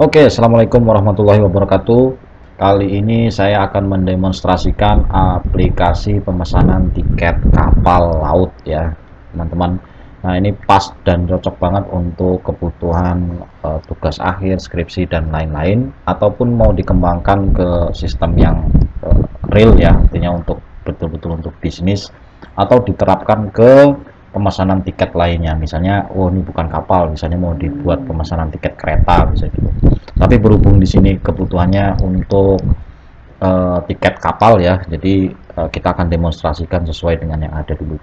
Oke, assalamualaikum warahmatullahi wabarakatuh. Kali ini saya akan mendemonstrasikan aplikasi pemesanan tiket kapal laut ya, teman-teman. Nah, ini pas dan cocok banget untuk kebutuhan tugas akhir, skripsi dan lain-lain, ataupun mau dikembangkan ke sistem yang real ya, artinya untuk betul-betul untuk bisnis, atau diterapkan ke pemesanan tiket lainnya. Misalnya, oh ini bukan kapal, misalnya mau dibuat pemesanan tiket kereta bisa gitu. Tapi berhubung di sini kebutuhannya untuk tiket kapal ya, jadi kita akan demonstrasikan sesuai dengan yang ada dulu.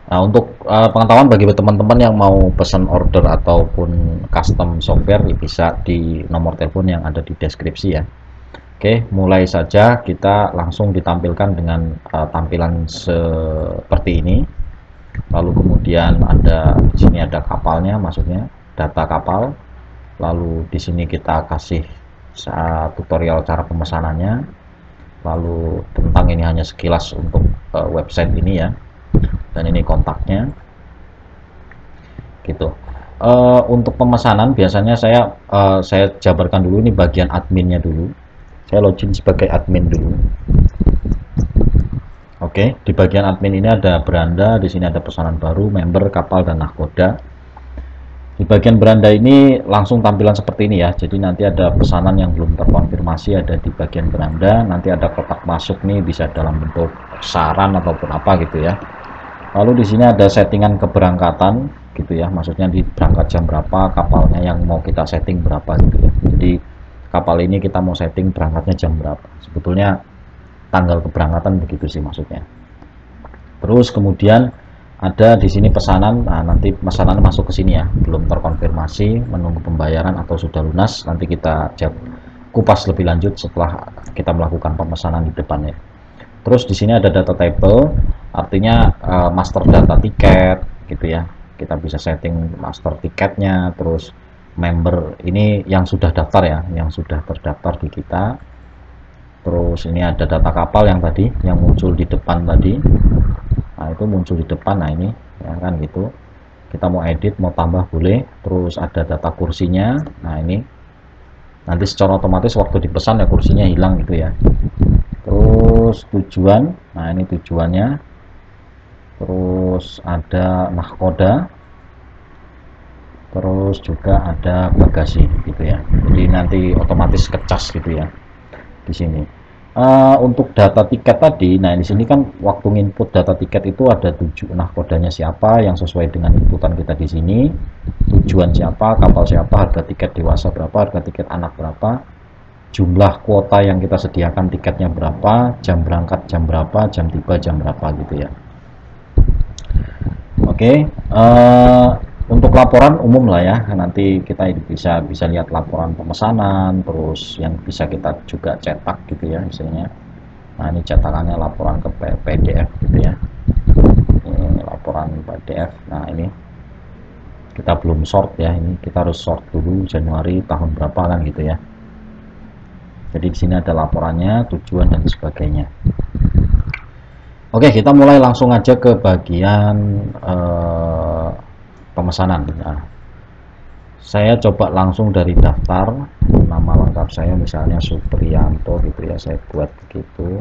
Nah, untuk pengetahuan bagi teman-teman yang mau pesan order ataupun custom software, bisa di nomor telepon yang ada di deskripsi ya. Oke, mulai saja. Kita langsung ditampilkan dengan tampilan seperti ini. Lalu kemudian di sini ada kapalnya, maksudnya data kapal. Lalu di sini kita kasih tutorial cara pemesanannya. Lalu tentang ini hanya sekilas untuk website ini ya. Dan ini kontaknya. Gitu. Untuk pemesanan biasanya saya jabarkan dulu ini bagian adminnya dulu. Saya login sebagai admin dulu. Oke, di bagian admin ini ada beranda, di sini ada pesanan baru, member, kapal, dan nahkoda. Di bagian beranda ini langsung tampilan seperti ini ya. Jadi nanti ada pesanan yang belum terkonfirmasi ada di bagian beranda. Nanti ada kotak masuk nih, bisa dalam bentuk saran ataupun apa gitu ya. Lalu di sini ada settingan keberangkatan gitu ya. Maksudnya di berangkat jam berapa, kapalnya yang mau kita setting berapa gitu ya. Jadi kapal ini kita mau setting berangkatnya jam berapa. Sebetulnya tanggal keberangkatan begitu sih maksudnya. Terus kemudian ada di sini pesanan. Nah, nanti pesanan masuk ke sini ya, belum terkonfirmasi, menunggu pembayaran atau sudah lunas. Nanti kita kupas lebih lanjut setelah kita melakukan pemesanan di depannya. Terus di sini ada data table, artinya master data tiket gitu ya. Kita bisa setting master tiketnya. Terus member ini yang sudah daftar ya, yang sudah terdaftar di kita. Terus ini ada data kapal yang tadi yang muncul di depan tadi. Nah, itu muncul di depan. Nah, ini ya kan gitu. Kita mau edit, mau tambah boleh. Terus ada data kursinya. Nah, ini nanti secara otomatis waktu dipesan ya kursinya hilang gitu ya. Terus tujuan. Nah, ini tujuannya. Terus ada nahkoda. Terus juga ada bagasi gitu ya. Jadi nanti otomatis kecas gitu ya di sini. Untuk data tiket tadi, nah di sini kan waktu input data tiket itu ada nahkodanya siapa yang sesuai dengan inputan kita di sini, tujuan siapa, kapal siapa, harga tiket dewasa berapa, harga tiket anak berapa, jumlah kuota yang kita sediakan tiketnya berapa, jam berangkat jam berapa, jam tiba jam berapa gitu ya. Oke, untuk laporan umum lah ya, nanti kita bisa lihat laporan pemesanan, terus yang bisa kita juga cetak gitu ya misalnya. Nah, ini cetakannya laporan ke PDF gitu ya. Ini laporan PDF. Nah, ini kita belum sort ya, ini kita harus sort dulu Januari tahun berapa kan gitu ya. Jadi di sini ada laporannya, tujuan dan sebagainya. Oke, kita mulai langsung aja ke bagian pemesanan. Nah, saya coba langsung dari daftar. Nama lengkap saya misalnya Supriyanto gitu ya, saya buat begitu.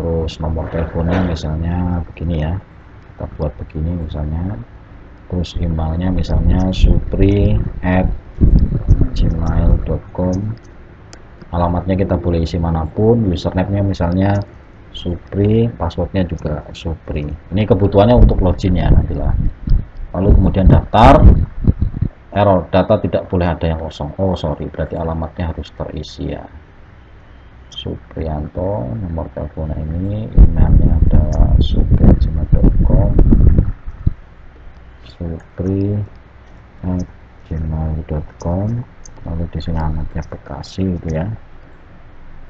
Terus nomor teleponnya misalnya begini ya, kita buat begini misalnya. Terus emailnya misalnya supri@gmail.com. alamatnya kita boleh isi manapun, username-nya misalnya Supri, passwordnya juga Supri. Ini kebutuhannya untuk login ya nantilah. Lalu kemudian daftar. Error, data tidak boleh ada yang kosong. Oh sorry, berarti alamatnya harus terisi ya. Supriyanto, nomor telepon ini, emailnya ada supri@gmail.com, supri@gmail.com. Lalu di sini alamatnya Bekasi gitu ya.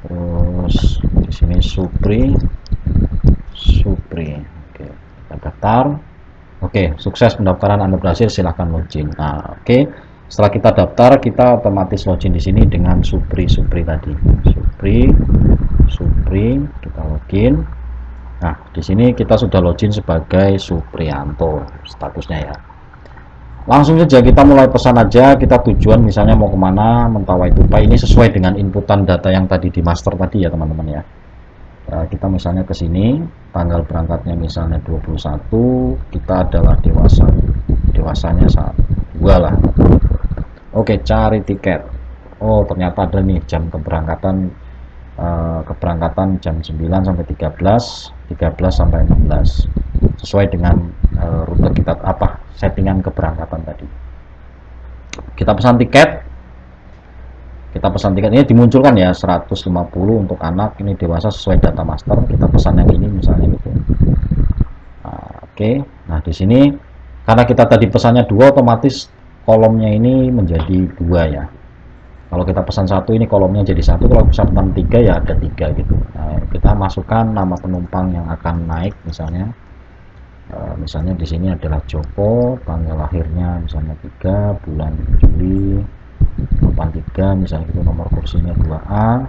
Terus di sini Supri. Oke, kita daftar. Oke, sukses pendaftaran Anda berhasil, silahkan login. Nah, oke. Setelah kita daftar, kita otomatis login di sini dengan Supri tadi. Supri, kita login. Nah, di sini kita sudah login sebagai Supriyanto statusnya ya. Langsung saja kita mulai pesan aja, kita tujuan misalnya mau kemana, Mentawai Tupai. Ini sesuai dengan inputan data yang tadi di master tadi ya teman-teman ya. Kita misalnya ke sini, tanggal berangkatnya misalnya 21, kita adalah dewasanya saat 2 lah. Oke, cari tiket. Oh, ternyata ada nih jam keberangkatan jam 9 sampai 13, 13 sampai 16. Sesuai dengan rute kita settingan keberangkatan tadi. Kita pesan tiket. Ini dimunculkan ya 150 untuk anak, ini dewasa sesuai data master. Kita pesan yang ini misalnya gitu. Oke. Nah, di sini karena kita tadi pesannya 2, otomatis kolomnya ini menjadi 2 ya. Kalau kita pesan 1 ini kolomnya jadi 1, kalau pesan 3 ya ada 3 gitu. Nah, kita masukkan nama penumpang yang akan naik misalnya. Misalnya di sini adalah Joko, tanggal lahirnya misalnya 3 bulan Juli 83, misalnya itu nomor kursinya 2A,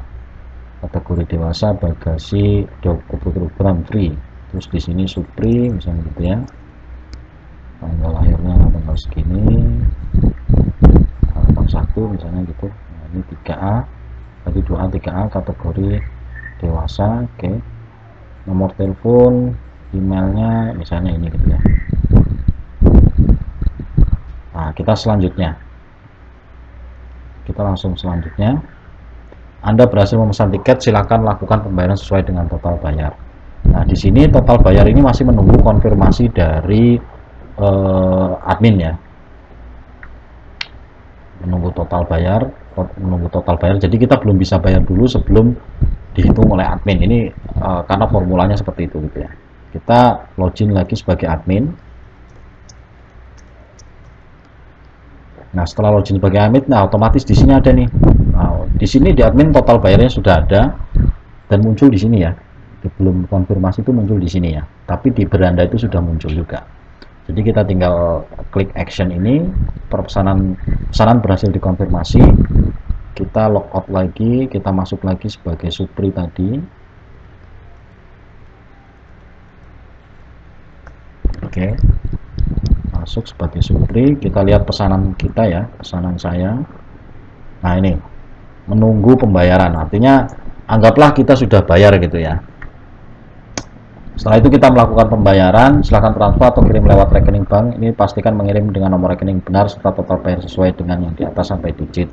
kategori dewasa, bagasi, program free. Terus di sini Supri misalnya gitu ya, tanggal lahirnya tanggal segini, tanggal 1 misalnya gitu. Nah, ini 3A, tadi 2A 3A, kategori dewasa. Oke. Nomor telepon, emailnya misalnya ini gitu ya. Nah, kita langsung selanjutnya. Anda berhasil memesan tiket, silakan lakukan pembayaran sesuai dengan total bayar. Nah, di sini total bayar ini masih menunggu konfirmasi dari admin ya. Menunggu total bayar. Jadi kita belum bisa bayar dulu sebelum dihitung oleh admin. Ini karena formulanya seperti itu gitu ya. Kita login lagi sebagai admin. Nah, setelah login sebagai admin, nah otomatis di sini ada nih. Nah, di sini di admin total bayarnya sudah ada dan muncul di sini ya. Belum konfirmasi itu muncul di sini ya. Tapi di beranda itu sudah muncul juga. Jadi kita tinggal klik action ini, pesanan berhasil dikonfirmasi. Kita logout lagi, kita masuk lagi sebagai Supri tadi. Oke. Masuk sebagai Supri, kita lihat pesanan kita ya, pesanan saya. Nah, ini menunggu pembayaran, artinya anggaplah kita sudah bayar gitu ya. Setelah itu kita melakukan pembayaran, silahkan transfer atau kirim lewat rekening bank. Ini pastikan mengirim dengan nomor rekening benar serta total bayar sesuai dengan yang di atas sampai digit.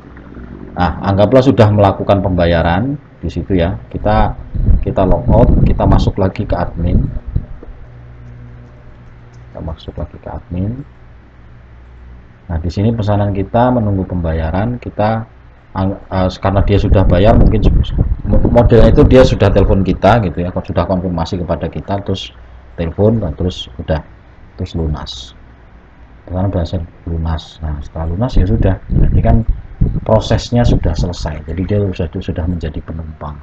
Nah, anggaplah sudah melakukan pembayaran di situ ya. Kita logout, kita masuk lagi ke admin. Nah, di sini pesanan kita menunggu pembayaran. Kita karena dia sudah bayar, mungkin modelnya itu dia sudah telepon kita gitu ya, sudah konfirmasi kepada kita, terus telepon dan terus lunas. Karena berhasil lunas. Nah, setelah lunas ya sudah, berarti kan prosesnya sudah selesai. Jadi dia sudah menjadi penumpang.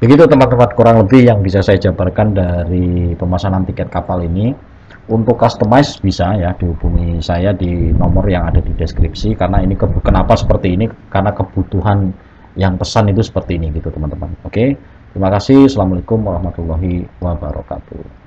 Begitu teman-teman, kurang lebih yang bisa saya jabarkan dari pemesanan tiket kapal ini. Untuk customize bisa ya, dihubungi saya di nomor yang ada di deskripsi, karena ini kenapa seperti ini, karena kebutuhan yang pesan itu seperti ini gitu teman-teman. Oke, terima kasih. Assalamualaikum warahmatullahi wabarakatuh.